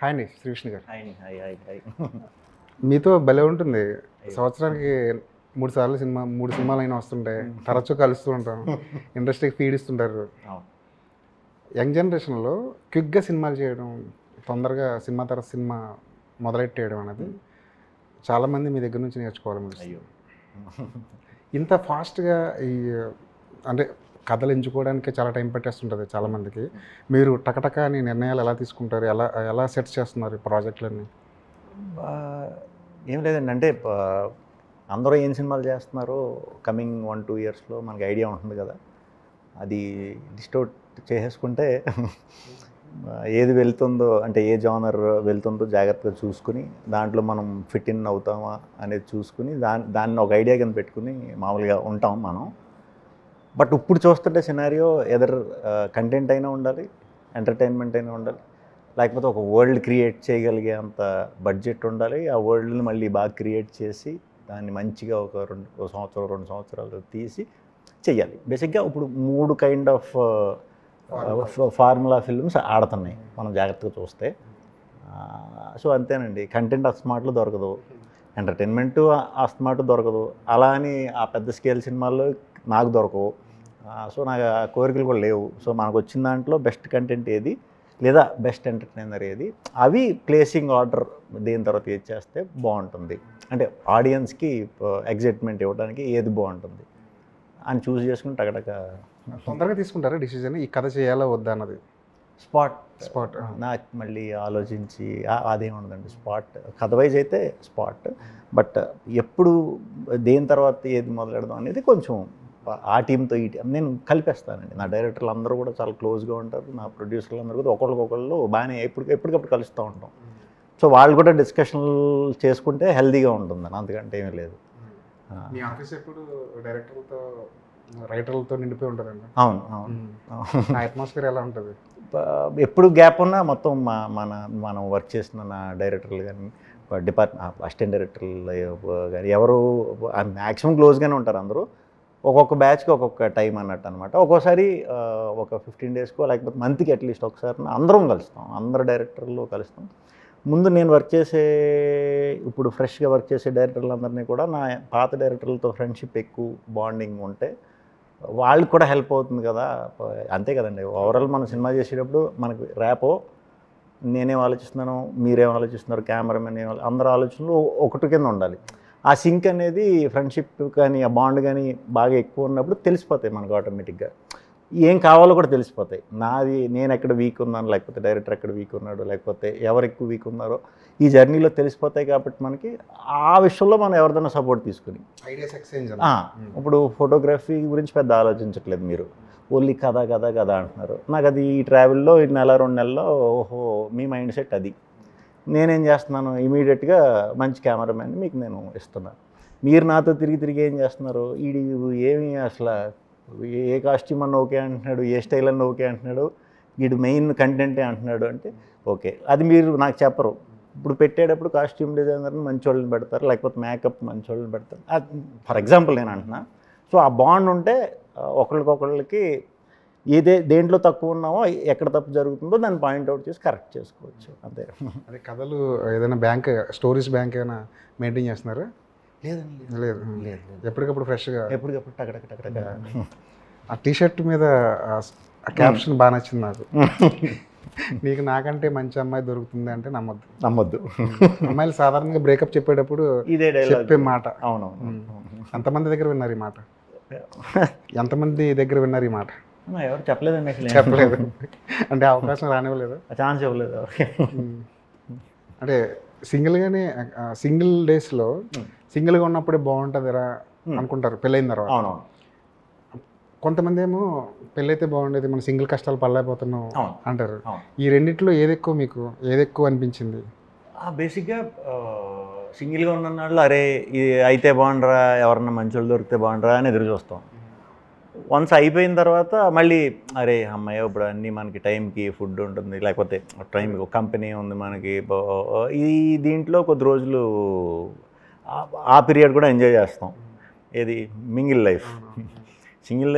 Hi అండి శ్రీకృష్ణ గారు. Hi hi hi hi. మీతో భలే ఉంటుంది. సంవత్సరానికి 3 సార్లు సినిమా 3 సినిమాలు అయినా వస్తుంటాయి. తరచూ కలుస్తూ ఉంటాం. ఇండస్ట్రీకి ఫీడ్ ఇస్తుంటారు. యంగ్ జనరేషన్లో క్విక్గా సినిమాలు చేయడం, తొందరగా సినిమా తర్వాత సినిమా మొదలెట్టేయడం అనేది చాలామంది మీ దగ్గర నుంచి నేర్చుకోవాలి. అయ్యో, ఇంత ఫాస్ట్గా ఈ అంటే కథలు ఎంచుకోవడానికి చాలా టైం పట్టేస్తుంటుంది చాలామందికి. మీరు టకటక అని నిర్ణయాలు ఎలా తీసుకుంటారు, ఎలా సెట్ చేస్తున్నారు ఈ ప్రాజెక్టులన్నీ? ఏం లేదండి, అంటే అందరూ ఏం సినిమాలు చేస్తున్నారో కమింగ్ 1-2 ఇయర్స్లో మనకి ఐడియా ఉంటుంది కదా. అది డిస్టోర్ట్ చేసేసుకుంటే ఏది వెళ్తుందో, అంటే ఏ జానర్ వెళ్తుందో జాగ్రత్తగా చూసుకుని దాంట్లో మనం ఫిట్ ఇన్ అవుతామా అనేది చూసుకుని దాన్ని ఒక ఐడియా కింద పెట్టుకుని మామూలుగా ఉంటాం మనం. బట్ ఇప్పుడు చూస్తుంటే సినారియో ఎదర్ కంటెంట్ అయినా ఉండాలి, ఎంటర్టైన్మెంట్ అయినా ఉండాలి, లేకపోతే ఒక వరల్డ్ క్రియేట్ చేయగలిగే అంత బడ్జెట్ ఉండాలి. ఆ వరల్డ్ని మళ్ళీ బాగా క్రియేట్ చేసి దాన్ని మంచిగా ఒక సంవత్సరం 2 సంవత్సరాలు తీసి చెయ్యాలి. బేసిక్గా ఇప్పుడు 3 కైండ్ ఆఫ్ ఫార్ములా ఫిల్మ్స్ ఆడుతున్నాయి మనం జాగ్రత్తగా చూస్తే. సో అంతేనండి, కంటెంట్ అస్మార్ట్లో దొరకదు, ఎంటర్టైన్మెంట్ అస్మార్ట్ దొరకదు, అలా అని ఆ పెద్ద స్కేల్ సినిమాల్లో నాకు దొరకవు. సో నాకు ఆ కోరికలు కూడా లేవు. సో మనకు వచ్చిన దాంట్లో బెస్ట్ కంటెంట్ ఏది లేదా బెస్ట్ ఎంటర్టైనర్ ఏది, అవి ప్లేసింగ్ ఆర్డర్ దేని తర్వాత ఏది చేస్తే బాగుంటుంది, అంటే ఆడియన్స్కి ఎగ్జైట్మెంట్ ఇవ్వడానికి ఏది బాగుంటుంది అని చూస్ చేసుకుని టకటక తొందరగా తీసుకుంటారా డిసిజన్, ఈ కథ చేయాలా వద్దా అన్నది? స్పాట్ నాకు మళ్ళీ ఆలోచించి అదేం ఉండదండి. స్పాట్ కథ వైజ్ అయితే స్పాట్, బట్ ఎప్పుడు దేని తర్వాత ఏది మొదలెడదాం అనేది కొంచెం ఆ టీంతో ఈ టీం నేను కలిపేస్తానండి. నా డైరెక్టర్లు అందరూ కూడా చాలా క్లోజ్గా ఉంటారు, నా ప్రొడ్యూసర్లు అందరూ కూడా ఒకళ్ళకొకళ్ళు బాగానే ఎప్పటికప్పుడు కలుస్తూ ఉంటాం. సో వాళ్ళు కూడా డిస్కషన్లు చేసుకుంటే హెల్తీగా ఉంటుందని, అంతకంటే ఏమీ లేదు. మీ ఆఫీస్ ఎప్పుడు డైరెక్టర్లతో రైటర్లతో నిండిపోయి ఉంటుందండి? అవును అవును. అట్మాస్ఫియర్ ఎలా ఉంటుంది? ఎప్పుడు గ్యాప్ ఉన్నా మొత్తం మనం వర్క్ చేసిన నా డైరెక్టర్లు కానీ అసిస్టెంట్ డైరెక్టర్లు కానీ ఎవరు మ్యాక్సిమం క్లోజ్గానే ఉంటారు అందరూ. ఒక్కొక్క బ్యాచ్కి ఒక్కొక్క టైం అన్నట్టు అనమాట. ఒక్కోసారి ఒక 15 డేస్కో లేకపోతే మంత్కి అట్లీస్ట్ ఒకసారి అందరం కలుస్తాం, అందరు డైరెక్టర్లు కలుస్తాం. ముందు నేను ఇప్పుడు ఫ్రెష్గా వర్క్ చేసే డైరెక్టర్లందరినీ కూడా నా పాత డైరెక్టర్లతో ఫ్రెండ్షిప్ ఎక్కువ బాండింగ్ ఉంటే వాళ్ళకి కూడా హెల్ప్ అవుతుంది కదా. అంతే కదండి, ఓవరాల్ మనం సినిమా చేసేటప్పుడు మనకి ర్యాపో, నేనేం ఆలోచిస్తున్నాను, మీరేం ఆలోచిస్తున్నారు, కెమెరామెన్ అందరు ఆలోచనలు ఒకటి కింద ఉండాలి. ఆ సింక్ అనేది ఫ్రెండ్షిప్ కానీ ఆ బాండ్ కానీ బాగా ఎక్కువ ఉన్నప్పుడు తెలిసిపోతాయి మనకు ఆటోమేటిక్గా, ఏం కావాలో కూడా తెలిసిపోతాయి. నేను ఎక్కడ వీక్ ఉన్నాను, లేకపోతే డైరెక్టర్ ఎక్కడ వీక్ ఉన్నాడు, లేకపోతే ఎవరు ఎక్కువ వీక్ ఉన్నారో ఈ జర్నీలో తెలిసిపోతాయి. కాబట్టి మనకి ఆ విషయంలో మనం ఎవరిదైనా సపోర్ట్ తీసుకుని ఐడియాస్ ఎక్స్చేంజ్. ఇప్పుడు ఫోటోగ్రఫీ గురించి పెద్ద ఆలోచించట్లేదు మీరు, ఓన్లీ కథ అంటున్నారు. నాకు అది ఈ ట్రావెల్లో 1 నెల 2 నెలల్లో ఓహో మీ మైండ్ సెట్ అది. నేనేం చేస్తున్నాను, ఇమీడియట్గా మంచి కెమెరామెన్ మీకు నేను ఇస్తున్నాను. మీరు నాతో తిరిగి ఏం చేస్తున్నారు, ఏమి అసలు ఏ కాస్ట్యూమ్ అన్న ఓకే అంటున్నాడు, ఏ స్టైల్ అన్న ఓకే అంటున్నాడు, వీడు మెయిన్ కంటెంటే అంటున్నాడు అంటే ఓకే, అది మీరు నాకు చెప్పరు. ఇప్పుడు పెట్టేటప్పుడు కాస్ట్యూమ్ డిజైనర్ని మంచి వాళ్ళని పెడతారు, లేకపోతే మేకప్ మంచి వాళ్ళని పెడతారు. ఫర్ ఎగ్జాంపుల్ నేను అంటున్నా. సో ఆ బాండ్ ఉంటే ఒకళ్ళకి దేంట్లో తక్కువ ఉన్నామో, ఎక్కడ తప్పు జరుగుతుందో దాన్ని పాయింట్అవుట్ చేసి కరెక్ట్ చేసుకోవచ్చు, అంతే. అదే కథలు ఏదైనా స్టోరీస్ బ్యాంక్ ఏమైనా మెయింటైన్ చేస్తున్నారా? లేదు. ఎప్పటికప్పుడు ఫ్రెష్గా ఎప్పటికప్పుడు టకటక. ఆ టీషర్ట్ మీద ఆ క్యాప్షన్ బాగా నచ్చింది నాకు. నీకు నాకంటే మంచి అమ్మాయి దొరుకుతుంది అంటే నమ్మొద్దు. అమ్మాయిలు సాధారణంగా బ్రేకప్ చెప్పేటప్పుడు ఇదే చెప్పే మాట. అవునవును. ఎంతమంది దగ్గర విన్నారు ఈ మాట? ఎవరు చెప్పలేదండి, చెప్పలేదు. అంటే అవకాశం రానివ్వలేదు, ఛాన్స్ ఇవ్వలేదు. అంటే సింగిల్ డేస్లో సింగిల్గా ఉన్నప్పుడే బాగుంటుందిరా అనుకుంటారు పెళ్ళైన తర్వాత. అవునవును. కొంతమంది ఏమో పెళ్ళైతే బాగుండేది, మనం సింగిల్ కష్టాలు పడలేకపోతున్నాం అంటారు. ఈ రెండిట్లో ఏది ఎక్కువ అనిపించింది? బేసిక్గా సింగిల్గా ఉన్న వాళ్ళు అరే ఇది అయితే బాగుండరా, ఎవరన్నా మంచి వాళ్ళు దొరికితే బాగుండరా అని ఎదురు చూస్తాం. వన్స్ అయిపోయిన తర్వాత మళ్ళీ అరే అమ్మాయి ఇప్పుడు అన్నీ మనకి టైంకి ఫుడ్ ఉంటుంది, లేకపోతే టైంకి కంపెనీ ఉంది మనకి, దీంట్లో కొద్ది రోజులు ఆ పీరియడ్ కూడా ఎంజాయ్ చేస్తాం. ఏది సింగిల్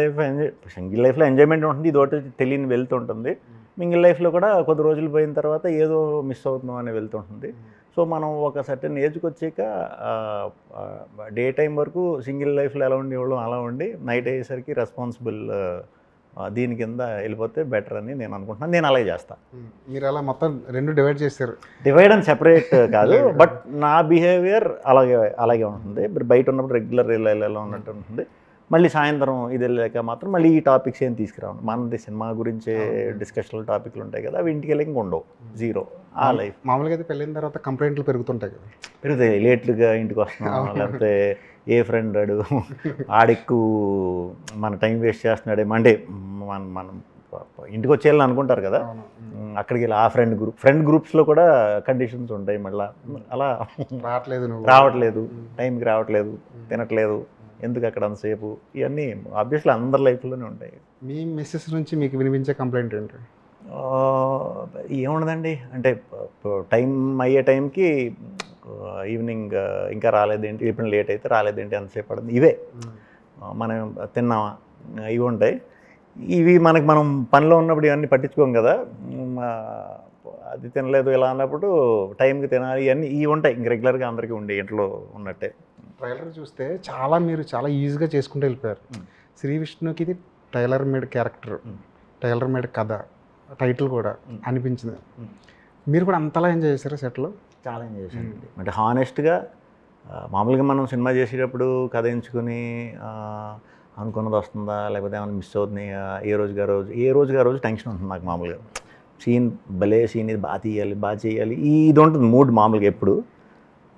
లైఫ్లో ఎంజాయ్మెంట్ ఉంటుంది, ఇది ఒకటి తెలియని వెళ్తుంటుంది. మింగిల్ లైఫ్లో కూడా కొద్ది రోజులు పోయిన తర్వాత ఏదో మిస్ అవుతున్నాం అని వెళ్తుంటుంది. సో మనం ఒక సర్టెన్ ఏజ్కి వచ్చాక డే టైం వరకు సింగిల్ లైఫ్లో ఎలా ఉండేవాళ్ళం అలా ఉండి నైట్ అయ్యేసరికి రెస్పాన్సిబుల్ దీని కింద వెళ్ళిపోతే బెటర్ అని నేను అనుకుంటున్నాను. నేను అలాగే చేస్తాను. మీరు అలా మొత్తం 2 డివైడ్ చేశారు. డివైడ్ అండ్ సెపరేట్ కాదు, బట్ నా బిహేవియర్ అలాగే ఉంటుంది. బయట ఉన్నప్పుడు రెగ్యులర్ ఎలా ఉన్నట్టు ఉంటుంది. మళ్ళీ సాయంత్రం ఇది వెళ్ళాక మాత్రం మళ్ళీ ఈ టాపిక్స్ ఏం తీసుకురావు. మనది సినిమా గురించే డిస్కషనల్ టాపిక్లు ఉంటాయి కదా, అవి ఇంటికి వెళ్ళి ఇంక ఉండవు, జీరో. ఆ లైఫ్ మామూలుగా అయితే పెళ్ళిన తర్వాత కంప్లైంట్లు పెరుగుతుంటాయి కదా, పెరుగుతాయి. లేట్లుగా ఇంటికి వస్తున్నాం, లేకపోతే ఏ ఫ్రెండ్ అడు ఆడెక్కు మన టైం వేస్ట్ చేస్తున్నాడేమో అంటే మనం ఇంటికి వచ్చేయాలని అనుకుంటారు కదా, అక్కడికి వెళ్ళి ఆ ఫ్రెండ్ గ్రూప్స్లో కూడా కండిషన్స్ ఉంటాయి. మళ్ళీ అలా రావట్లేదు, టైంకి రావట్లేదు, తినట్లేదు, ఎందుకు అక్కడ అంతసేపు, ఇవన్నీ ఆబ్వియస్లీ అందరి లైఫ్లోనే ఉంటాయి. మీ మిస్సెస్ నుంచి మీకు వినిపించే కంప్లైంట్ ఏంటి? ఏముండదండి, అంటే టైం అయ్యే టైంకి ఈవినింగ్ ఇంకా రాలేదేంటి, ఇప్పుడు లేట్ అయితే రాలేదేంటి, అంతసేపు పడుతుంది, ఇవే. మనం తిన్నామా, ఇవి ఉంటాయి. ఇవి మనం పనిలో ఉన్నప్పుడు ఇవన్నీ పట్టించుకోం కదా, అది తినలేదు ఇలా అన్నప్పుడు టైంకి తినాలి, ఇవన్నీ ఇవి ఉంటాయి. ఇంక రెగ్యులర్గా అందరికీ ఉండే ఇంట్లో ఉన్నట్టే. ట్రైలర్ చూస్తే మీరు చాలా ఈజీగా చేసుకుంటూ వెళ్ళిపోయారు. శ్రీ విష్ణుకి ఇది tailor made character, tailor made కథ, టైటిల్ కూడా అనిపించింది. మీరు కూడా అంతలా ఎంజాయ్ చేశారా సెట్లో? చాలా ఎంజాయ్ చేశాను. అంటే హానెస్ట్గా మామూలుగా మనం సినిమా చేసేటప్పుడు కథ ఎంచుకుని అనుకున్నది వస్తుందా, లేకపోతే ఏమైనా మిస్ అవుతున్నాయా, ఏ రోజుగా రోజు టెన్షన్ ఉంటుంది నాకు. మామూలుగా సీన్ భలే సీన్, ఇది బాగా చేయాలి, ఇది ఉంటుంది మూడ్ మామూలుగా. ఎప్పుడు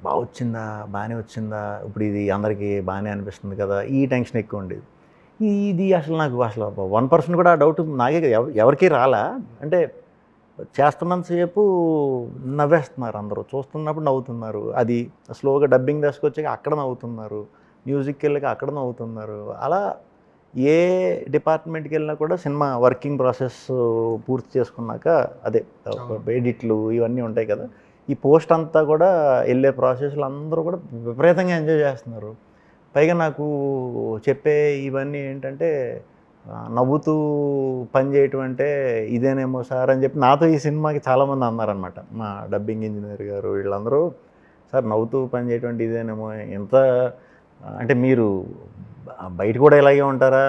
బాగా వచ్చిందా, బాగానే వచ్చిందా, ఇప్పుడు ఇది అందరికీ బాగానే అనిపిస్తుంది కదా, ఈ టెన్షన్ ఎక్కువ ఉండేది. ఇది నాకు 1% కూడా డౌట్ నాకే ఎవరికీ రాలా. అంటే చేస్తున్నంతసేపు నవ్వేస్తున్నారు అందరూ, చూస్తున్నప్పుడు నవ్వుతున్నారు. అది స్లోగా డబ్బింగ్ దశకొచ్చాక అక్కడ నవ్వుతున్నారు, మ్యూజిక్కి వెళ్ళాక అక్కడ నవ్వుతున్నారు. అలా ఏ డిపార్ట్మెంట్కి వెళ్ళినా కూడా సినిమా వర్కింగ్ ప్రాసెస్ పూర్తి చేసుకున్నాక అదే ఎడిట్లు ఇవన్నీ ఉంటాయి కదా, ఈ పోస్ట్ అంతా కూడా వెళ్ళే ప్రాసెస్లో అందరూ కూడా విపరీతంగా ఎంజాయ్ చేస్తున్నారు. పైగా నాకు చెప్పే ఇవన్నీ ఏంటంటే, నవ్వుతూ పని చేయటం అంటే ఇదేనేమో సార్ అని చెప్పి నాతో ఈ సినిమాకి చాలామంది అన్నారనమాట. మా డబ్బింగ్ ఇంజనీర్ గారు వీళ్ళందరూ, సార్ నవ్వుతూ పని చేయటం అంటే ఇదేనేమో, ఎంత అంటే మీరు బయట కూడా ఇలాగే ఉంటారా,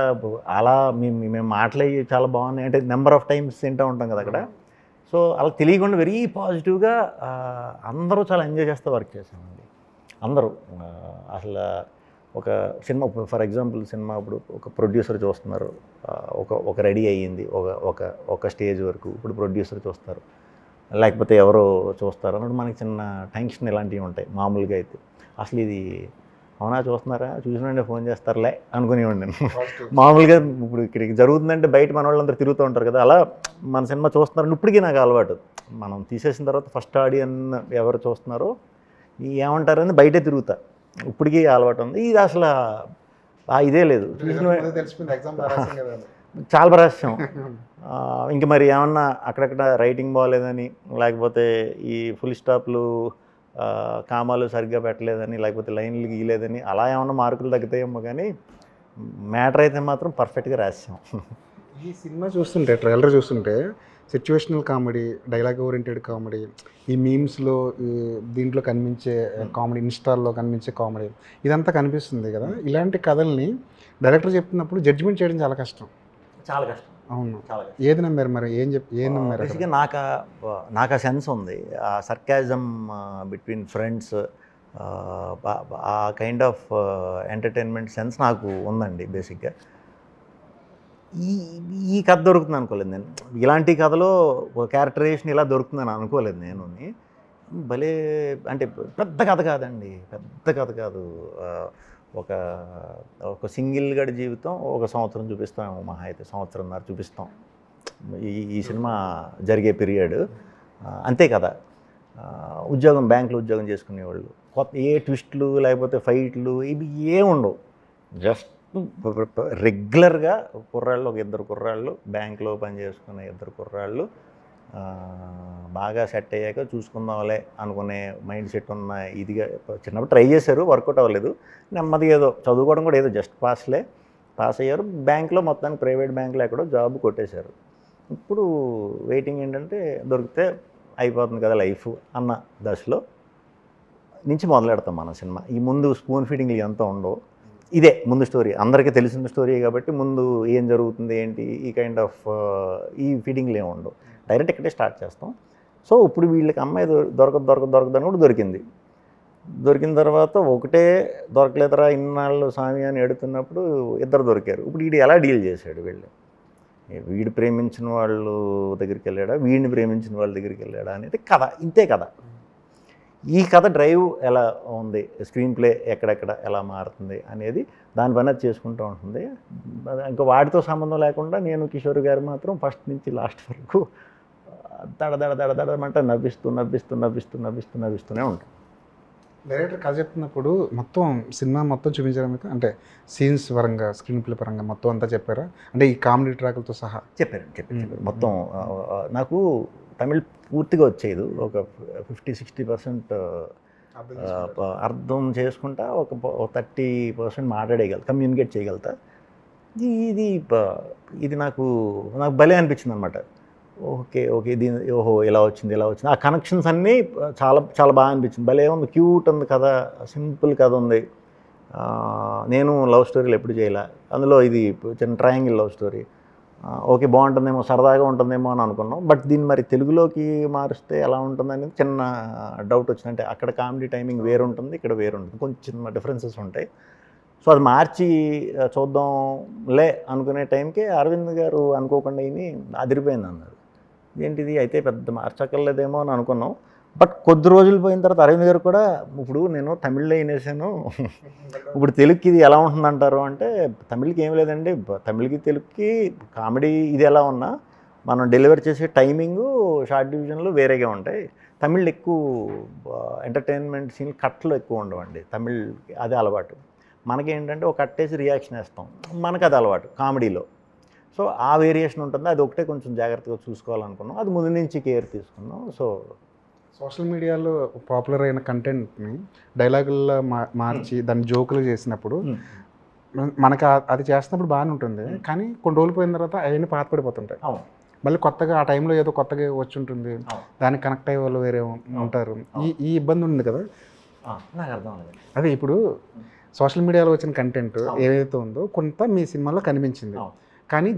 అలా మేము మాట్లాడి చాలా బాగున్నాయి అంటే నెంబర్ ఆఫ్ టైమ్స్ తింటూ ఉంటాం కదా అక్కడ. సో అలా తెలియకుండా వెరీ పాజిటివ్గా అందరూ చాలా ఎంజాయ్ చేస్తూ వర్క్ చేశామండి అందరూ. అసలు ఒక సినిమా ఫర్ ఎగ్జాంపుల్ సినిమా ఇప్పుడు ఒక ప్రొడ్యూసర్ చూస్తున్నారు, ఒక రెడీ అయ్యింది ఒక స్టేజ్ వరకు, ఇప్పుడు ప్రొడ్యూసర్ చూస్తారు, లేకపోతే ఎవరో చూస్తారు అన్నప్పుడు మనకి చిన్న టెన్షన్ ఇలాంటివి ఉంటాయి మామూలుగా అయితే. అసలు ఇది అవునా చూస్తున్నారా, చూసినంటే ఫోన్ చేస్తారులే అనుకునేవాడిని నేను. మామూలుగా ఇప్పుడు ఇక్కడికి జరుగుతుందంటే బయట మన వాళ్ళందరూ తిరుగుతూ ఉంటారు కదా, అలా మన సినిమా చూస్తున్నారని ఇప్పటికీ నాకు అలవాటు. మనం తీసేసిన తర్వాత ఫస్ట్ ఆడియన్స్ ఎవరు చూస్తున్నారో ఏమంటారని బయటే తిరుగుతా, ఇప్పటికీ అలవాటు ఉంది. ఇది అసలు ఇదే లేదు, చాలా రహస్యం. ఇంక మరి ఏమన్నా అక్కడక్కడ రైటింగ్ బాగాలేదని, లేకపోతే ఈ ఫుల్ స్టాప్లు కామాలు సరిగ్గా పెట్టలేదని, లేకపోతే లైన్లు గీయలేదని అలా ఏమన్నా మార్కులు తగ్గుతాయేమో, కానీ మ్యాటర్ అయితే మాత్రం పర్ఫెక్ట్గా రాసాం. ఈ సినిమా చూస్తుంటే, ట్రైలర్ చూస్తుంటే situational comedy, dialogue oriented comedy, ఈ మీమ్స్లో దీంట్లో కనిపించే కామెడీ, ఇన్స్టాల్లో కనిపించే కామెడీ, ఇదంతా కనిపిస్తుంది కదా. ఇలాంటి కథల్ని డైరెక్టర్ చెప్తున్నప్పుడు జడ్జిమెంట్ చేయడం చాలా కష్టం. చాలా కష్టం. అవును, ఏది నమ్మారు మరి, ఏం నమ్మారు? బేసిక్గా నాకు ఆ సెన్స్ ఉంది, ఆ సర్కాజం బిట్వీన్ ఫ్రెండ్స్, ఆ కైండ్ ఆఫ్ ఎంటర్టైన్మెంట్ సెన్స్ నాకు ఉందండి బేసిక్గా. ఈ కథ దొరుకుతుంది అనుకోలేదు నేను, ఇలాంటి కథలో ఒక క్యారెక్టరైజేషన్ ఇలా దొరుకుతుందని అనుకోలేదు నేను. భలే అంటే పెద్ద కథ కాదండి, పెద్ద కథ కాదు. ఒక సింగిల్ గడి జీవితం ఒక సంవత్సరం చూపిస్తాం, మహా అయితే సంవత్సరంన్నర చూపిస్తాం ఈ సినిమా జరిగే పీరియడ్, అంతే కదా. బ్యాంకులో ఉద్యోగం చేసుకునేవాళ్ళు, కొత్త ఏ ట్విస్ట్లు లేకపోతే ఫైట్లు ఇవి ఏముండవు, జస్ట్ రెగ్యులర్గా కుర్రాళ్ళు, ఒక 2 కుర్రాళ్ళు బ్యాంకులో పనిచేసుకునే 2 కుర్రాళ్ళు బాగా సెట్ అయ్యాక చూసుకుందాంలే అనుకునే మైండ్ సెట్ ఉన్న ఇదిగా చిన్నప్పుడు ట్రై చేశారు, వర్కౌట్ అవ్వలేదు. నెమ్మదిగా ఏదో చదువుకోవడం కూడా ఏదో జస్ట్ పాస్ అయ్యారు, బ్యాంకులో మొత్తానికి ప్రైవేట్ బ్యాంకులో ఎక్కడో జాబ్ కొట్టేశారు. ఇప్పుడు వెయిటింగ్ ఏంటంటే దొరికితే అయిపోతుంది కదా లైఫ్ అన్న దశలో నుంచి మొదలెడతాం మన సినిమా. ఈ ముందు స్పూన్ ఫీడింగ్లు ఎంత ఉండవు, ఇదే ముందు స్టోరీ, అందరికీ తెలిసిన స్టోరీ కాబట్టి ముందు ఏం జరుగుతుంది ఏంటి ఈ కైండ్ ఆఫ్ ఈ ఫీడింగ్లు ఏమి ఉండవు, డైరెక్ట్ ఇక్కడే స్టార్ట్ చేస్తాం. సో ఇప్పుడు వీళ్ళకి అమ్మాయి దొరకదని కూడా దొరికింది. దొరికిన తర్వాత ఒకటే దొరకలేదురా ఇన్నాళ్ళు స్వామి అని ఎడుతున్నప్పుడు ఇద్దరు దొరికారు. ఇప్పుడు వీడు ఎలా డీల్ చేశాడు, వీడు ప్రేమించిన వాళ్ళు దగ్గరికి వెళ్ళాడా, వీడిని ప్రేమించిన వాళ్ళ దగ్గరికి వెళ్ళాడా అనేది కథ. ఇంతే కథ. ఈ కథ డ్రైవ్ ఎలా ఉంది, స్క్రీన్ ప్లే ఎక్కడెక్కడ ఎలా మారుతుంది అనేది దాని పని అది చేసుకుంటూ ఉంటుంది. ఇంకా వాటితో సంబంధం లేకుండా నేను కిషోర్ గారు మాత్రం ఫస్ట్ నుంచి లాస్ట్ వరకు దడమంటే నవ్విస్తూనే ఉంటాం. డైరెక్టర్ కథ చెప్తున్నప్పుడు మొత్తం సినిమా మొత్తం చూపించారా మీకు? అంటే సీన్స్ పరంగా, స్క్రీన్ ప్లే పరంగా మొత్తం అంతా చెప్పారా? అంటే ఈ కామెడీ ట్రాక్లతో సహా చెప్పారు మొత్తం. నాకు తమిళ్ పూర్తిగా వచ్చేది, ఒక 50-60% అర్థం చేసుకుంటా, ఒక 30% మాట్లాడేయగలుగుతా, కమ్యూనికేట్ చేయగలుగుతా. ఇది నాకు భలే అనిపించింది అనమాట. ఓకే దీని ఓహో ఇలా వచ్చింది. ఆ కనెక్షన్స్ అన్నీ చాలా బాగా అనిపించింది. భలే ఉంది, క్యూట్ ఉంది కథ, సింపుల్ కథ ఉంది. నేను లవ్ స్టోరీలు ఎప్పుడు చేయలే, అందులో ఇది చిన్న ట్రయాంగిల్ లవ్ స్టోరీ. ఓకే బాగుంటుందేమో, సరదాగా ఉంటుందేమో అని అనుకున్నాం. బట్ దీన్ని మరి తెలుగులోకి మారిస్తే ఎలా ఉంటుంది అనేది చిన్న డౌట్ వచ్చింది. అంటే అక్కడ కామెడీ టైమింగ్ వేరుంటుంది, ఇక్కడ వేరుంటుంది, కొంచెం చిన్న డిఫరెన్సెస్ ఉంటాయి. సో అది మార్చి చూద్దాంలే అనుకునే టైంకి అరవింద్ గారు అనుకోకుండా ఇని అదిరిపోయింది అన్నారు. ఏంటిది అయితే పెద్ద మార్చక్కర్లేదేమో అని అనుకున్నాం. బట్ కొద్ది రోజులు పోయిన తర్వాత అరవింద్ గారు కూడా ఇప్పుడు నేను తమిళ్లో వినేసాను, ఇప్పుడు తెలుగుకి ఇది ఎలా ఉంటుందంటారు అంటే, తమిళ్కి ఏం లేదండి, తమిళ్కి తెలుగుకి కామెడీ ఇది ఎలా ఉన్నా మనం డెలివర్ చేసే టైమింగు షార్ట్ డివిజన్లు వేరేగా ఉంటాయి. తమిళ్ ఎక్కువ ఎంటర్టైన్మెంట్ సీన్ కట్లు ఎక్కువ ఉండవండి, తమిళ్ అదే అలవాటు. మనకేంటంటే ఒక కట్టేసి రియాక్షన్ వేస్తాం, మనకు అది అలవాటు కామెడీలో. సో ఆ వేరియేషన్ ఉంటుంది, అది ఒకటే కొంచెం జాగ్రత్తగా చూసుకోవాలనుకున్నాం, అది ముందు నుంచి కేర్ తీసుకున్నాం. సో సోషల్ మీడియాలో పాపులర్ అయిన కంటెంట్ని డైలాగుల్లో మార్చి దాన్ని జోకులు చేసినప్పుడు మనకు అది చేస్తున్నప్పుడు బాగానే ఉంటుంది, కానీ కొన్ని రోజులు పోయిన తర్వాత అవన్నీ పాతపడిపోతుంటాయి. మళ్ళీ కొత్తగా ఆ టైంలో ఏదో కొత్తగా వచ్చి ఉంటుంది, దానికి కనెక్ట్ అయ్యే వాళ్ళు వేరే ఉంటారు. ఈ ఇబ్బంది ఉంది కదా. నాకు అర్థం అదే ఇప్పుడు సోషల్ మీడియాలో వచ్చిన కంటెంట్ ఏదైతే ఉందో కొంత మీ సినిమాలో కనిపించింది, కానీ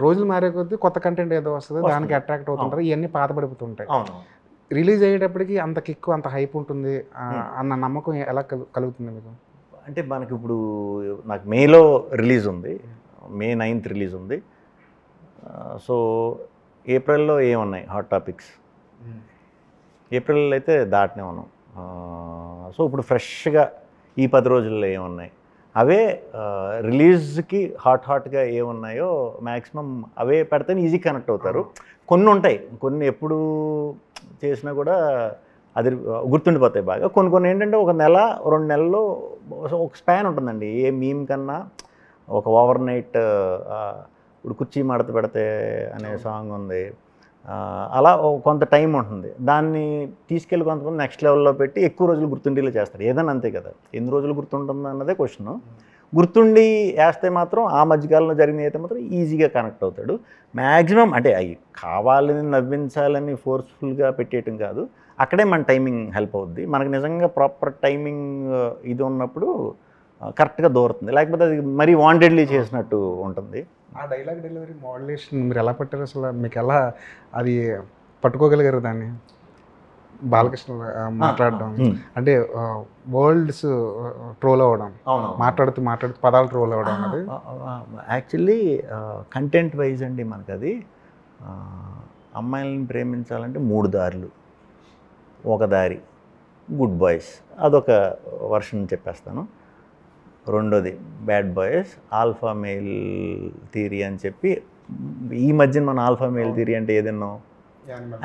రోజులు మారే కొద్దీ కొత్త కంటెంట్ ఏదో వస్తుంది, దానికి అట్రాక్ట్ అవుతుంటారు, ఇవన్నీ పాతపడిపోతుంటాయి. రిలీజ్ అయ్యేటప్పటికి అంత కిక్ అంత హైప్ ఉంటుంది అన్న నమ్మకం ఎలా కలుగుతుంది మీకు? అంటే మనకి ఇప్పుడు నాకు మేలో రిలీజ్ ఉంది, May 9th రిలీజ్ ఉంది. సో ఏప్రిల్లో ఏమున్నాయి హాట్ టాపిక్స్, ఏప్రిల్ అయితే దాటనే ఉన్నాం. సో ఇప్పుడు ఫ్రెష్గా ఈ 10 రోజుల్లో ఏమున్నాయి, అవే రిలీజ్కి హాట్గా ఏమున్నాయో మ్యాక్సిమం అవే పెడితే ఈజీ కనెక్ట్ అవుతారు. కొన్ని ఉంటాయి, కొన్ని ఎప్పుడు చేసినా కూడా అది గుర్తుండిపోతాయి బాగా. కొన్ని ఏంటంటే ఒక నెల 2 నెలల్లో ఒక స్పాన్ ఉంటుందండి. ఏ మీమ్ కన్నా ఒక ఓవర్ నైట్, ఇప్పుడు కుర్చీ మడత పెడితే అనే సాంగ్ ఉంది, అలా కొంత టైం ఉంటుంది. దాన్ని తీసుకెళ్ళి కొంతమంది నెక్స్ట్ లెవెల్లో పెట్టి ఎక్కువ రోజులు గుర్తుండేలా చేస్తారు. ఏదైనా అంతే కదా, ఎన్ని రోజులు గుర్తుంటుంది అన్నదే క్వశ్చన్. గుర్తుండి వేస్తే మాత్రం ఆ మధ్యకాలంలో జరిగిన అయితే మాత్రం ఈజీగా కనెక్ట్ అవుతాడు. మ్యాక్సిమం అంటే అవి కావాలని నవ్వించాలని ఫోర్స్ఫుల్గా పెట్టేయటం కాదు, అక్కడే మన టైమింగ్ హెల్ప్ అవుద్ది. మనకు నిజంగా ప్రాపర్ టైమింగ్ ఇది ఉన్నప్పుడు కరెక్ట్గా దూరుతుంది, లేకపోతే అది మరీ వాంటెడ్లీ చేసినట్టు ఉంటుంది. ఆ డైలాగ్ డెలివరీ మోడ్యులేషన్ మీరు ఎలా పట్టారు అసలు? మీకు ఎలా అది పట్టుకోగలిగారు దాన్ని? బాలకృష్ణ మాట్లాడడం అంటే వర్డ్స్ ట్రోల్ అవ్వడం, మాట్లాడుతూ పదాలు ట్రోల్ అవ్వడం, అది యాక్చువల్లీ కంటెంట్ వైజ్ అండి. మనకు అది అమ్మాయిలను ప్రేమించాలంటే 3 దారులు. ఒక దారి గుడ్ బాయ్స్, అదొక వర్షన్ చెప్పేస్తాను. రెండోది bad boys, alpha mail theory అని చెప్పి, ఈ మధ్యన మనం ఆల్ఫా మెయిల్ థియరీ అంటే ఏదన్నాం,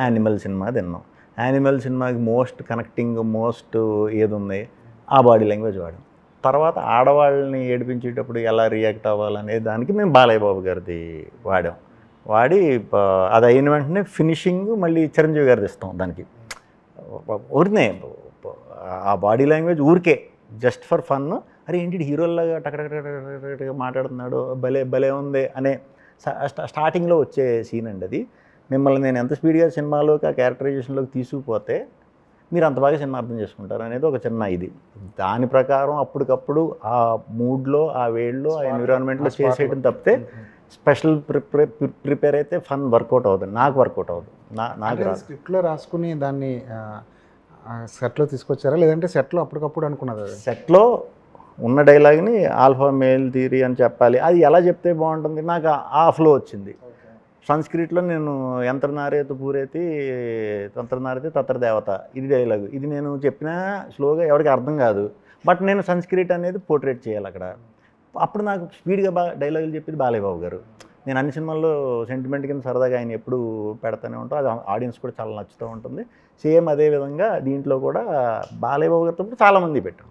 యానిమల్ సినిమా తిన్నాం. యానిమల్ సినిమాకి మోస్ట్ కనెక్టింగ్ మోస్ట్ ఏది ఉంది, ఆ బాడీ లాంగ్వేజ్ వాడాం. తర్వాత ఆడవాళ్ళని ఏడిపించేటప్పుడు ఎలా రియాక్ట్ అవ్వాలనే దానికి మేము బాలయ్య బాబు గారిది వాడి అది అయిన వెంటనే ఫినిషింగ్ మళ్ళీ చిరంజీవి గారిది ఇస్తాం దానికి. ఊరినే ఆ బాడీ లాంగ్వేజ్ ఊరికే జస్ట్ ఫర్ ఫన్, అరే ఏంటి హీరోలాగా టకటకటకటగా మాట్లాడుతున్నాడు, భలే ఉంది అనే స్టార్టింగ్లో వచ్చే సీన్ అండి అది. మిమ్మల్ని నేను ఎంత స్పీడ్గా సినిమాలోకి ఆ క్యారెక్టరైజేషన్లోకి తీసుకుపోతే మీరు అంత బాగా సినిమా అర్థం చేసుకుంటారు అనేది ఒక చిన్న ఇది. దాని ప్రకారం అప్పటికప్పుడు ఆ మూడ్లో, ఆ వేళ్ళలో, ఆ ఎన్విరాన్మెంట్లో చేసేయడం తప్పితే స్పెషల్ ప్రిపేర్ అయితే ఫన్ వర్కౌట్ అవుతుంది. నాకు వర్కౌట్ అవుతుంది. నాకు రాదు. స్క్రిప్ట్లో రాసుకుని దాన్ని సెట్లో తీసుకొచ్చారా, లేదంటే సెట్లో అప్పటికప్పుడు అనుకున్నది? సెట్లో ఉన్న డైలాగ్ని ఆల్ఫా మేల్ థియరీ అని చెప్పాలి. అది ఎలా చెప్తే బాగుంటుంది, నాకు ఆ ఫ్లో వచ్చింది. సంస్కృతిలో నేను యంత్రనారేత పూరేతి తంత్రనారేతి తత్ర దేవత, ఇది డైలాగు. ఇది నేను చెప్పినా స్లోగా ఎవరికి అర్థం కాదు. బట్ నేను సంస్కృతి అనేది పోర్ట్రేట్ చేయాలి అక్కడ. అప్పుడు నాకు స్పీడ్గా డైలాగులు చెప్పేది బాలయ్యబాబు గారు. నేను అన్ని సినిమాల్లో సెంటిమెంట్ కింద సరదాగా ఆయన ఎప్పుడు పెడతానే ఉంటాను. అది ఆడియన్స్ కూడా చాలా నచ్చుతూ ఉంటుంది. సేమ్ అదేవిధంగా దీంట్లో కూడా బాలయ్యబాబు గారితో చాలామంది పెట్టాం.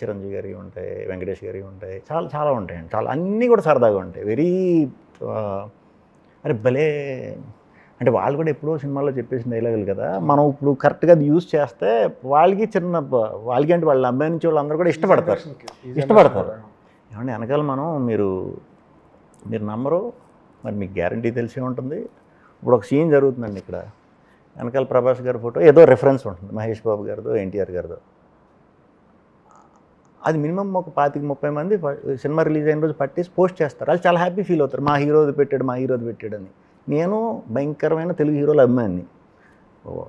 చిరంజీవి గారికి ఉంటాయి, వెంకటేష్ గారికి ఉంటాయి, చాలా చాలా ఉంటాయండి. చాలా అన్నీ కూడా సరదాగా ఉంటాయి. వెరీ అరే భలే అంటే వాళ్ళు కూడా ఎప్పుడో సినిమాల్లో చెప్పేసిన డైలాగులు కదా, మనం ఇప్పుడు కరెక్ట్గా అది యూజ్ చేస్తే వాళ్ళకి అంటే వాళ్ళ అబ్బాయి నుంచి వాళ్ళందరూ కూడా ఇష్టపడతారు. ఏమంటే వెనకాల మీరు నమ్మరు, మరి మీకు గ్యారంటీ తెలిసే ఉంటుంది. ఇప్పుడు ఒక సీన్ జరుగుతుందండి ఇక్కడ, వెనకాల ప్రభాస్ గారి ఫోటో ఏదో రెఫరెన్స్ ఉంటుంది, మహేష్ బాబు గారిదో ఎన్టీఆర్ గారిదో. అది మినిమం ఒక 25-30 మంది సినిమా రిలీజ్ అయిన రోజు పట్టేసి పోస్ట్ చేస్తారు. వాళ్ళు చాలా హ్యాపీ ఫీల్ అవుతారు, మా హీరోది పెట్టాడు అని. నేను భయంకరమైన తెలుగు హీరోల అభిమాని.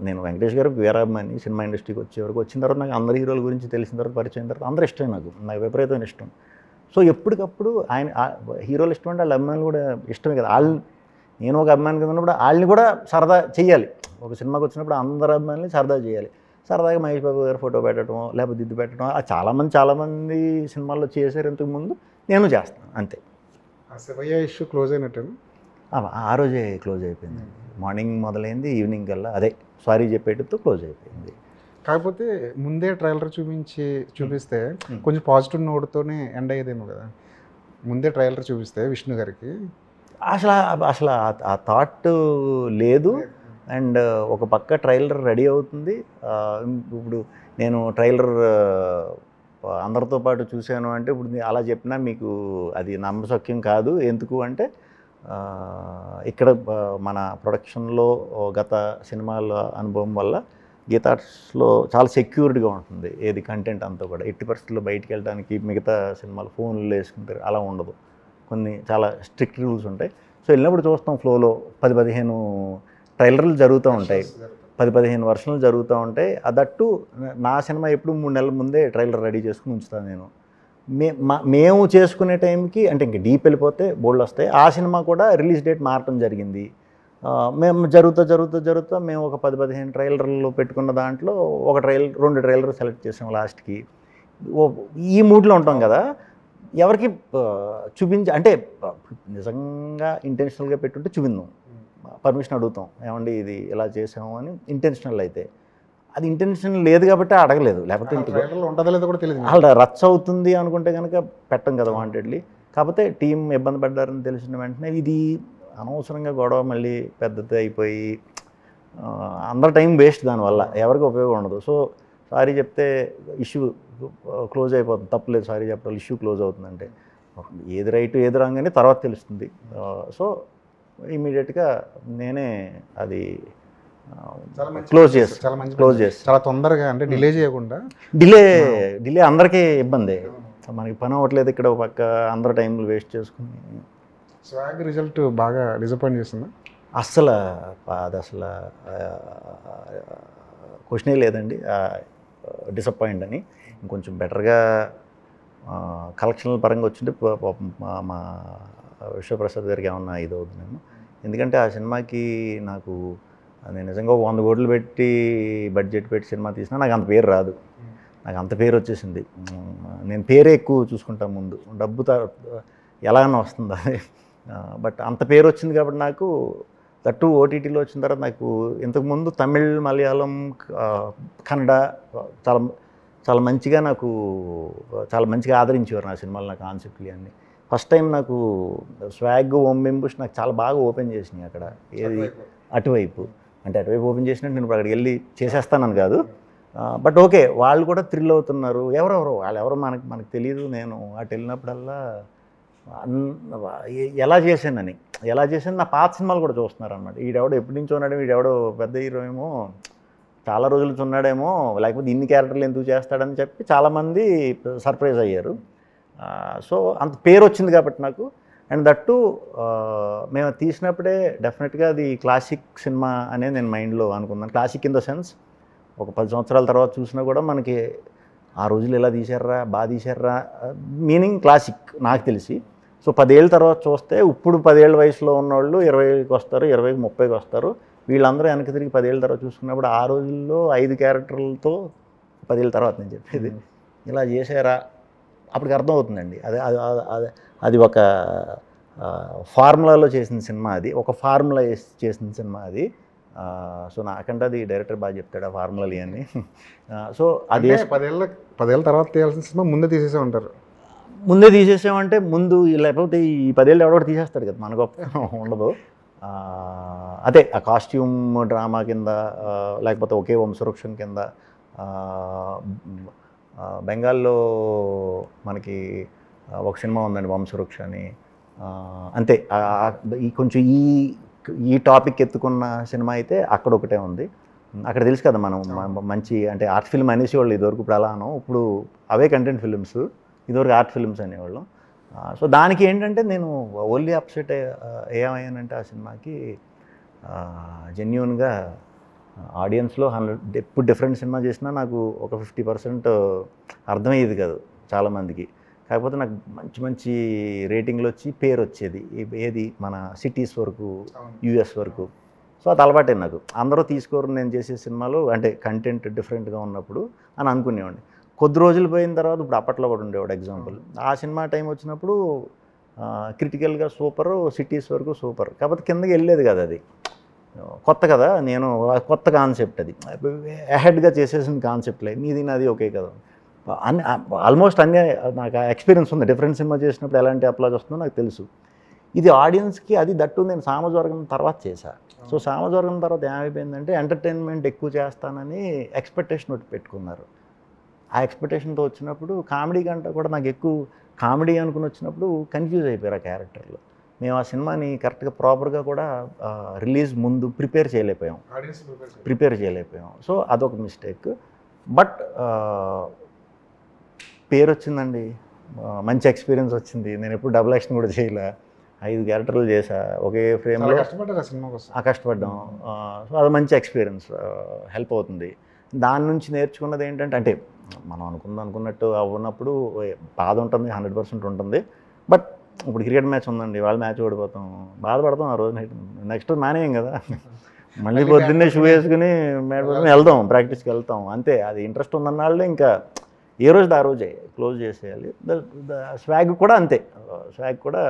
నేను వెంకటేష్ గారికి వేరే అభిమాని. సినిమా ఇండస్ట్రీకి వచ్చిన తర్వాత నాకు అందరి హీరోల గురించి తెలిసిన తర్వాత, పరిచయం అయిన తర్వాత అందరూ ఇష్టమే, నాకు విపరీతమైన ఇష్టం. సో ఎప్పటికప్పుడు ఆయన హీరోలు ఇష్టం అంటే వాళ్ళ అభిమానులు కూడా ఇష్టమే కదా. నేను ఒక అభిమాని కింద ఉన్నప్పుడు వాళ్ళని కూడా సరదా చేయాలి. ఒక సినిమాకి వచ్చినప్పుడు అందరు అభిమానులు సరదా చేయాలి. సరదాగా మహేష్ బాబు గారు ఫోటో పెట్టడం, లేకపోతే దిద్దు పెట్టడం, చాలామంది సినిమాల్లో చేశారు ఇంతకుముందు, నేను చేస్తాను అంతే. శివయ్య ఇష్యూ క్లోజ్ అయినట్టు ఆ రోజే క్లోజ్ అయిపోయింది. మార్నింగ్ మొదలైంది, ఈవినింగ్ కల్లా అదే సారీ చెప్పేటతో క్లోజ్ అయిపోయింది. కాకపోతే ముందే ట్రైలర్ చూపిస్తే కొంచెం పాజిటివ్ నోట్తోనే ఎండ్ అయ్యేదేమో కదా. ముందే ట్రైలర్ చూపిస్తే విష్ణు గారికి అసలు ఆ థాట్ లేదు. అండ్ ఒక పక్క ట్రైలర్ రెడీ అవుతుంది. ఇప్పుడు నేను ట్రైలర్ అందరితో పాటు చూశాను అంటే, ఇప్పుడు అలా చెప్పినా మీకు అది నమ్మశక్యం కాదు. ఎందుకు అంటే ఇక్కడ మన ప్రొడక్షన్లో గత సినిమాల అనుభవం వల్ల గీతార్ట్స్లో చాలా సెక్యూర్డ్గా ఉంటుంది ఏది కంటెంట్ అంతా కూడా. ఎట్టి పరిస్థితుల్లో బయటికి వెళ్ళడానికి మిగతా సినిమాలు ఫోన్లు వేసుకుంటారు, అలా ఉండదు. కొన్ని చాలా స్ట్రిక్ట్ రూల్స్ ఉంటాయి. సో వెళ్ళినప్పుడు చూస్తాం ఫ్లోలో 10-15 ట్రైలర్లు జరుగుతూ ఉంటాయి, 10-15 వర్షన్లు జరుగుతూ ఉంటాయి. అదట్టు నా సినిమా ఎప్పుడు 3 నెలల ముందే ట్రైలర్ రెడీ చేసుకుని ఉంచుతాను నేను. మేము చేసుకునే టైంకి అంటే ఇంక డీప్ వెళ్ళిపోతే బోల్డ్ వస్తాయి. ఆ సినిమా కూడా రిలీజ్ డేట్ మారటం జరిగింది. మేము జరుగుతూ మేము ఒక 10-15 ట్రైలర్లు పెట్టుకున్న దాంట్లో 2 ట్రైలర్ సెలెక్ట్ చేసాం లాస్ట్కి. ఈ మూడ్లో ఉంటాం కదా, ఎవరికి అంటే నిజంగా ఇంటెన్షనల్గా పెట్టుంటే చూపిందాం, పర్మిషన్ అడుగుతాం, ఏమండి ఇది ఇలా చేసాము అని. ఇంటెన్షనల్ అయితే అది ఇంటెన్షన్ లేదు కాబట్టి అడగలేదు, లేకపోతే ఉంటుందో లేదో కూడా తెలియదు. అలా రచ్చ అవుతుంది అనుకుంటే కనుక పెట్టం కదా వాంటెడ్లీ. కాకపోతే టీం ఇబ్బంది పడ్డారని తెలిసిన వెంటనే ఇది అనవసరంగా గొడవ మళ్ళీ పెద్దది అయిపోయి అందరి టైం వేస్ట్, దానివల్ల ఎవరికి ఉపయోగం ఉండదు. సో సారీ చెప్తే ఇష్యూ క్లోజ్ అయిపోతుంది, తప్పులేదు సారీ చెప్పడం, ఇష్యూ క్లోజ్ అవుతుందంటే ఏది రైట్ ఏది రాంగ్ అని తర్వాత తెలుస్తుంది. సో ఇమీడియట్గా నేనే అది క్లోజ్ చేసి చాలా తొందరగా, అంటే డిలే చేయకుండా. డిలే అందరికీ ఇబ్బంది, మనకి పని అవ్వట్లేదు ఇక్కడ, ఒక పక్క అందరు టైంలు వేస్ట్ చేసుకుని. స్వాగ్ రిజల్ట్ బాగా డిసప్పాయింట్ చేస్తుందా? అది అసలు క్వశ్చనే లేదండి డిసప్పాయింట్ అని. ఇంకొంచెం బెటర్గా కలెక్షన్ల పరంగా వచ్చింటే మా విశ్వప్రసాద్ గారికి ఏమన్నా ఇది అవుతుందేమో. ఎందుకంటే ఆ సినిమాకి నేను నిజంగా 100 కోట్లు పెట్టి బడ్జెట్ పెట్టి సినిమా తీసినా నాకు అంత పేరు రాదు. నాకు అంత పేరు వచ్చేసింది. నేను పేరే ఎక్కువ చూసుకుంటాను ముందు, డబ్బు ఎలాగైనా వస్తుంది అది. బట్ అంత పేరు వచ్చింది కాబట్టి నాకు దట్టు ఓటీటీలో వచ్చిన తర్వాత నాకు ఇంతకుముందు తమిళ్, మలయాళం, కన్నడ చాలా చాలా మంచిగా చాలా మంచిగా ఆదరించేవారు నా సినిమాలు, నా కాన్సెప్ట్లు అన్నీ. ఫస్ట్ టైం నాకు స్వాగ్, ఓం బింబుష్ నాకు చాలా బాగా ఓపెన్ చేసినాయి అక్కడ. ఏది అటువైపు ఓపెన్ చేసినట్టు నేను ఇప్పుడు అక్కడికి వెళ్ళి చేసేస్తానని కాదు. బట్ ఓకే, వాళ్ళు కూడా థ్రిల్ అవుతున్నారు. ఎవరెవరో మనకు తెలియదు. నేను అటు వెళ్ళినప్పుడల్లా ఎలా చేశాను నా పాత సినిమాలు కూడా చూస్తున్నారు అనమాట. ఈడెవడో ఎప్పటి నుంచో ఉన్నాడేమో, ఈడెవడో పెద్ద హీరో ఏమో చాలా రోజుల నుంచి ఉన్నాడేమో, లేకపోతే ఇన్ని క్యారెక్టర్లు ఎందుకు చేస్తాడని చెప్పి చాలామంది సర్ప్రైజ్ అయ్యారు. సో అంత పేరు వచ్చింది కాబట్టి నాకు. అండ్ దట్టు మేము తీసినప్పుడే డెఫినెట్గా అది క్లాసిక్ సినిమా అనేది నేను మైండ్లో అనుకున్నాను. క్లాసిక్ ఇన్ ద సెన్స్ ఒక 10 సంవత్సరాల తర్వాత చూసినా కూడా మనకి ఆ రోజులు ఎలా తీశారా, బాగా తీశారా, మీనింగ్ క్లాసిక్ నాకు తెలిసి. సో 10 ఏళ్ళ తర్వాత చూస్తే ఇప్పుడు 10 ఏళ్ళ వయసులో ఉన్నవాళ్ళు 20కి వస్తారు, 20కి 30కి వస్తారు. వీళ్ళందరూ వెనక్కి తిరిగి 10 ఏళ్ళ తర్వాత చూసుకున్నప్పుడు ఆ రోజుల్లో 5 క్యారెక్టర్లతో 10 ఏళ్ళ తర్వాత నేను చెప్పేది ఇలా చేశారా అప్పటికి అర్థమవుతుందండి. అది ఒక ఫార్ములాలో చేసిన సినిమా, అది ఒక ఫార్ములా చేసిన సినిమా అది. సో నాకంటే అది డైరెక్టర్ బాగా చెప్తాడు ఆ ఫార్ములాలు అని. సో అది 10 ఏళ్ళ తర్వాత తీయాల్సిన సినిమా ముందే తీసేసే ఉంటారు. ముందే తీసేసామంటే ముందు లేకపోతే ఈ 10 ఏళ్ళు ఎవడో తీసేస్తాడు కదా, మన గొప్ప ఉండదు. అదే ఆ కాస్ట్యూమ్ డ్రామా కింద, లేకపోతే ఒకే వంశవృక్షం కింద. బెంగాల్లో మనకి ఒక సినిమా ఉందండి వంశవృక్ష అని. అంతే కొంచెం ఈ టాపిక్ ఎత్తుకున్న సినిమా అయితే అక్కడ ఒకటే ఉంది. అక్కడ తెలుసు కదా మనం మంచి అంటే ఆర్ట్ ఫిల్మ్ అనేసేవాళ్ళు ఇదివరకు, ఇప్పుడు అలా అనం, ఇప్పుడు అవే కంటెంట్ ఫిల్మ్స్, ఇదివరకు ఆర్ట్ ఫిల్మ్స్ అనేవాళ్ళం. సో దానికి ఏంటంటే నేను ఓన్లీ అప్సెట్ ఏమయ్యానంటే ఆ సినిమాకి జెన్యూన్గా ఆడియన్స్లో 100 ఎప్పుడు డిఫరెంట్ సినిమా చేసినా నాకు ఒక 50% అర్థమయ్యేది కాదు చాలామందికి. కాకపోతే నాకు మంచి మంచి రేటింగ్లు వచ్చి పేరు వచ్చేది, ఏది మన సిటీస్ వరకు, యూఎస్ వరకు. సో అది అలవాటే నాకు. అందరూ తీసుకోరు నేను చేసే సినిమాలు అంటే కంటెంట్ డిఫరెంట్గా ఉన్నప్పుడు అని అనుకునేవాడిని. కొద్ది రోజులు పోయిన తర్వాత ఇప్పుడు అప్పట్లో కూడా ఉండేవాడు ఎగ్జాంపుల్, ఆ సినిమా టైం వచ్చినప్పుడు క్రిటికల్గా సూపర్, సిటీస్ వరకు సూపర్, కాకపోతే కిందకి వెళ్ళేది కదా, అది కొత్త కదా, నేను కొత్త కాన్సెప్ట్, అది అహెడ్గా చేసేసిన కాన్సెప్ట్లే, నీది నాది ఓకే కదా అన్ని ఆల్మోస్ట్ అన్నీ నాకు ఎక్స్పీరియన్స్ ఉంది. డిఫరెంట్ సినిమా చేసినప్పుడు ఎలాంటి అప్లాజ్ వస్తుందో నాకు తెలుసు. ఇది ఆడియన్స్కి అది దట్టు నేను సామజవర్గం తర్వాత చేశాను. సో సామజవర్గం తర్వాత ఏమైపోయిందంటే ఎంటర్టైన్మెంట్ ఎక్కువ చేస్తానని ఎక్స్పెక్టేషన్ ఒకటి పెట్టుకున్నారు. ఆ ఎక్స్పెక్టేషన్తో వచ్చినప్పుడు కామెడీ కంటే కూడా నాకు ఎక్కువ కామెడీ అనుకుని వచ్చినప్పుడు కన్ఫ్యూజ్ అయిపోయారు ఆ క్యారెక్టర్లు. మేము ఆ సినిమాని కరెక్ట్గా ప్రాపర్గా కూడా రిలీజ్ ముందు ప్రిపేర్ చేయలేకపోయాం. సో అదొక మిస్టేక్. బట్ పేరు వచ్చిందండి, మంచి ఎక్స్పీరియన్స్ వచ్చింది. నేను ఎప్పుడు డబుల్ యాక్షన్ కూడా చేయలే, 5 క్యారెక్టర్లు చేశా ఒకే ఫ్రేమ్లో, కష్టపడ్డాం. సో అది మంచి ఎక్స్పీరియన్స్, హెల్ప్ అవుతుంది. దాని నుంచి నేర్చుకున్నది ఏంటంటే, అంటే మనం అనుకున్నట్టు అవ్వనప్పుడు బాధ ఉంటుంది, 100% ఉంటుంది. బట్ ఇప్పుడు క్రికెట్ మ్యాచ్ ఉందండి, వాళ్ళు మ్యాచ్ ఓడిపోతాం, బాధపడతాం ఆ రోజు, నెక్స్ట్ మానేయం కదా, మళ్ళీ పొద్దున్నే షూ వేసుకుని వెళ్దాం, ప్రాక్టీస్కి వెళ్తాం, అంతే. అది ఇంట్రెస్ట్ ఉన్నన్నాళ్ళే ఇంకా ఏ రోజు ఆ రోజే క్లోజ్ చేసేయాలి. స్వాగ్ కూడా అంతే, స్వాగ్ కూడా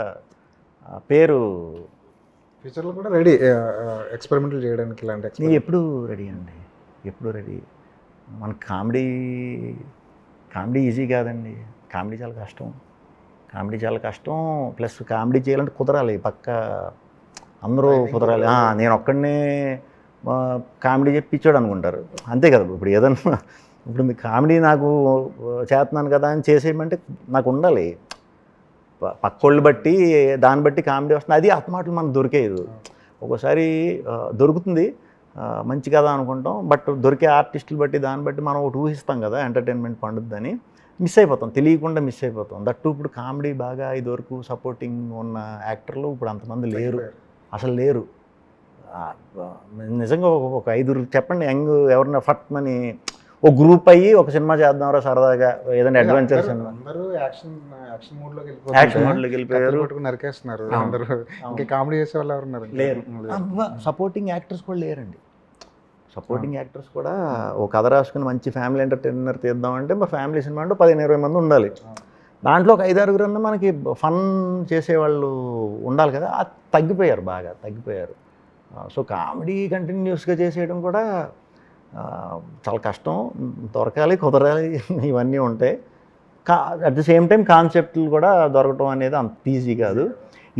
పేరు ఫ్యూచర్లో కూడా రెడీ ఎక్స్పెరిమెంటల్ చేయడానికి. ఇలాంటి నేను ఎప్పుడు రెడీ అండి, ఎప్పుడు రెడీ. మనకు కామెడీ ఈజీ కాదండి, కామెడీ చాలా కష్టం. ప్లస్ కామెడీ చేయాలంటే కుదరాలి, పక్క అందరూ కుదరాలి. నేను ఒక్కడనే కామెడీ చెప్పించాడు అనుకుంటారు, అంతే కదా. ఇప్పుడు ఏదన్నా ఇప్పుడు మీ కామెడీ నాకు చేస్తున్నాను కదా అని చేసేయమంటే నాకు ఉండాలి, పక్కోళ్ళు బట్టి దాన్ని బట్టి కామెడీ వస్తుంది. అది ఆత్మాటలు మనకు దొరికేది, ఒక్కోసారి దొరుకుతుంది మంచి కదా అనుకుంటాం. బట్ దొరికే ఆర్టిస్టులు బట్టి దాన్ని బట్టి మనం ఒకటి ఊహిస్తాం కదా ఎంటర్టైన్మెంట్ పండుద్దని, మిస్ అయిపోతాం, తెలియకుండా మిస్ అయిపోతాం. దట్టు ఇప్పుడు కామెడీ బాగా ఇదివరకు సపోర్టింగ్ ఉన్న యాక్టర్లు ఇప్పుడు అంతమంది లేరు, అసలు లేరు. నిజంగా ఒక 5 చెప్పండి యంగ్ ఎవరన్నా ఫట్మని ఒక గ్రూప్ అయ్యి ఒక సినిమా చేద్దాంరా సరదాగా, ఏదైనా అడ్వెంచర్ సినిమా, యాక్షన్ మోడ్లోకి వెళ్ళిపోయారు, నరికేస్తున్నారు అందరూ. ఇంకా కామెడీ చేసే వాళ్ళు ఎవరున్నారు? లేరు. సపోర్టింగ్ యాక్టర్స్ కూడా లేరండి. సపోర్టింగ్ యాక్టర్స్ కూడా ఒక కథ రాసుకుని మంచి ఫ్యామిలీ ఎంటర్టైనర్ తీద్దామంటే మా ఫ్యామిలీ సినిమా అంటే 15-20 మంది ఉండాలి. దాంట్లో ఒక 5-6 మనకి ఫన్ చేసేవాళ్ళు ఉండాలి కదా, అది తగ్గిపోయారు, బాగా తగ్గిపోయారు. సో కామెడీ కంటిన్యూస్గా చేసేయడం కూడా చాలా కష్టం, దొరకాలి, కుదరాలి, ఇవన్నీ ఉంటాయి. అట్ ది సేమ్ టైం కాన్సెప్ట్లు కూడా దొరకటం అనేది అంత ఈజీ కాదు.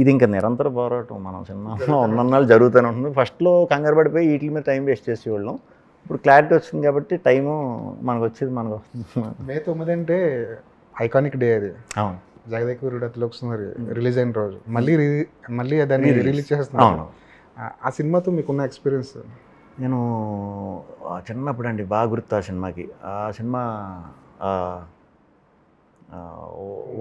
ఇది ఇంకా నిరంతర పోరాటం, మనం సినిమాలో ఉన్నన్నాళ్ళు జరుగుతూనే ఉంటుంది. ఫస్ట్లో కంగారు పడిపోయి వీటి మీద టైం వేస్ట్ చేసేవాళ్ళం, ఇప్పుడు క్లారిటీ వచ్చింది కాబట్టి టైము మనకు వచ్చేది మనకు వస్తుంది. May 9 అంటే ఐకానిక్ డే, అది అవును. జగదేకవీరుడు అతిలోక సుందరి రిలీజ్ అయిన రోజు మళ్ళీ దాన్ని రిలీజ్ చేస్తున్నారు. అవును. ఆ సినిమాతో మీకున్న ఎక్స్పీరియన్స్? నేను చిన్నప్పుడు అండి బాగా గుర్తు ఆ సినిమాకి. ఆ సినిమా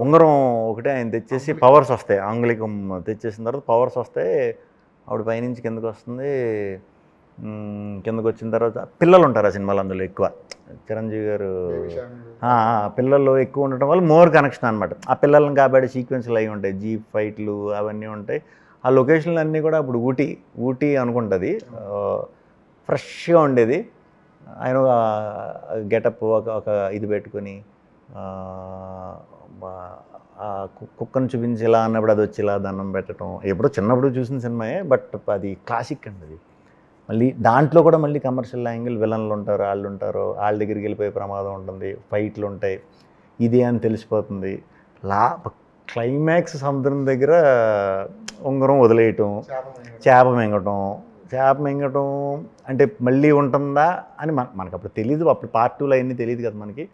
ఉంగరం ఒకటే ఆయన తెచ్చేసి పవర్స్ వస్తాయి, ఆంగ్లికం తెచ్చేసిన తర్వాత పవర్స్ వస్తాయి, ఆవిడ పైనుంచి కిందకు వస్తుంది. కిందకు వచ్చిన తర్వాత పిల్లలు ఉంటారు ఆ సినిమాలో, అందులో ఎక్కువ చిరంజీవి గారు పిల్లలు ఎక్కువ ఉండటం వల్ల మోర్ కనెక్షన్ అనమాట. ఆ పిల్లలను కాబట్టి సీక్వెన్స్లు అవి ఉంటాయి, జీప్ ఫైట్లు అవన్నీ ఉంటాయి. ఆ లొకేషన్లు అన్నీ కూడా అప్పుడు ఊటీ అనుకుంటుంది, ఫ్రెష్గా ఉండేది. ఆయన గెటప్ ఒక ఇది పెట్టుకొని కుక్కను చూపించి ఇలా అన్నప్పుడు అది వచ్చి ఇలా దండం పెట్టడం, ఎప్పుడో చిన్నప్పుడు చూసిన సినిమాయే, బట్ అది క్లాసిక్ అండి. అది మళ్ళీ దాంట్లో కూడా మళ్ళీ కమర్షియల్ యాంగిల్, విలన్లు ఉంటారు, వాళ్ళ దగ్గరికి వెళ్ళిపోయే ప్రమాదం ఉంటుంది, ఫైట్లు ఉంటాయి, ఇది అని తెలిసిపోతుంది. క్లైమాక్స్ సముద్రం దగ్గర ఉంగరం వదిలేయటం, చేప మింగటం అంటే మళ్ళీ ఉంటుందా అని మనకు అప్పుడు తెలీదు. అప్పుడు పార్ట్ 2లో అవన్నీ తెలియదు కదా మనకి,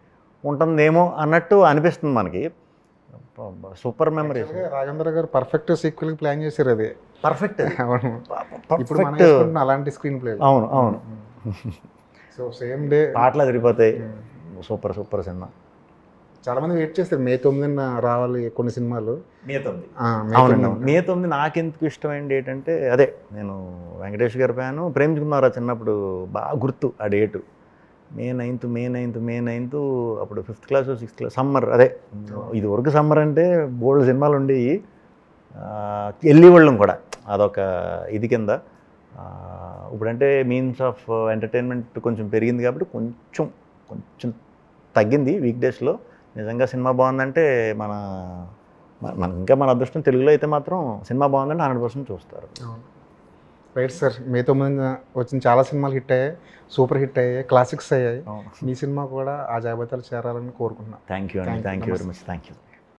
ఉంటుందేమో అన్నట్టు అనిపిస్తుంది మనకి. Super memory. రాఘవేంద్ర గారు పర్ఫెక్ట్ సీక్వెల్కి ప్లాన్ చేశారు. అది పర్ఫెక్ట్. ఇప్పుడు అలాంటి స్క్రీన్ ప్లే. అవును. సో సేమ్ డే పాటలు తిరిగిపోతాయి. Super cinema. చాలా మంది వెయిట్ చేస్తారు మే 9న రావాలి కొన్ని సినిమాలు. అవునండి. మే 9 నాకెందుకు ఇష్టమైన డేట్ అంటే అదే, నేను వెంకటేష్ గారి ఫ్యాను, ప్రేమించుకున్నారా చిన్నప్పుడు బాగా గుర్తు ఆ డేటు. మే 9th అప్పుడు 5th class 6th class summer. అదే ఇది వరకు సమ్మర్ అంటే బోల్డ్ సినిమాలు ఉండేవి, వెళ్ళేవాళ్ళం కూడా, అదొక ఇది కింద. ఇప్పుడంటే మీన్స్ ఆఫ్ ఎంటర్టైన్మెంట్ కొంచెం పెరిగింది కాబట్టి కొంచెం తగ్గింది వీక్ డేస్లో. నిజంగా సినిమా బాగుందంటే మన అదృష్టం. తెలుగులో అయితే మాత్రం సినిమా బాగుందంటే 100% చూస్తారు. రైట్ సార్, మే 9న వచ్చిన చాలా సినిమాలు హిట్ అయ్యాయి, సూపర్ హిట్ అయ్యాయి, క్లాసిక్స్ అయ్యాయి. మీ సినిమా కూడా ఆ జాబితాలో చేరాలని కోరుకుంటున్నాను. Thank you very much. Thank you.